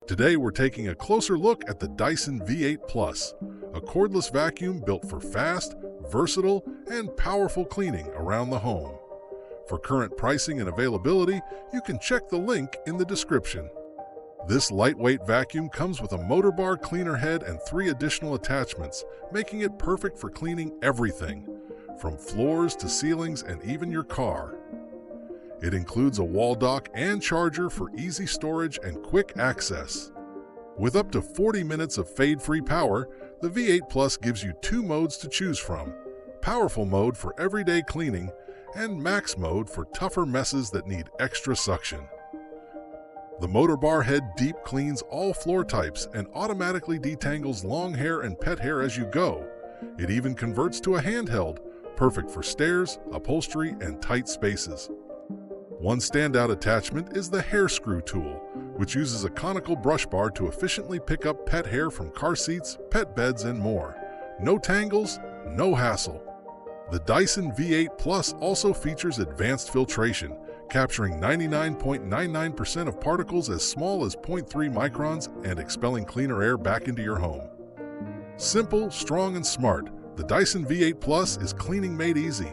Today we're taking a closer look at the Dyson V8 Plus, a cordless vacuum built for fast, versatile, and powerful cleaning around the home. For current pricing and availability, you can check the link in the description. This lightweight vacuum comes with a Motorbar cleaner head and 3 additional attachments, making it perfect for cleaning everything, from floors to ceilings and even your car. It includes a wall dock and charger for easy storage and quick access. With up to 40 minutes of fade-free power, the V8 Plus gives you 2 modes to choose from: powerful mode for everyday cleaning and max mode for tougher messes that need extra suction. The Motorbar head deep cleans all floor types and automatically detangles long hair and pet hair as you go. It even converts to a handheld, perfect for stairs, upholstery, and tight spaces. One standout attachment is the hair screw tool, which uses a conical brush bar to efficiently pick up pet hair from car seats, pet beds, and more. No tangles, no hassle. The Dyson V8 Plus also features advanced filtration, capturing 99.99% of particles as small as 0.3 microns and expelling cleaner air back into your home. Simple, strong, and smart, the Dyson V8 Plus is cleaning made easy.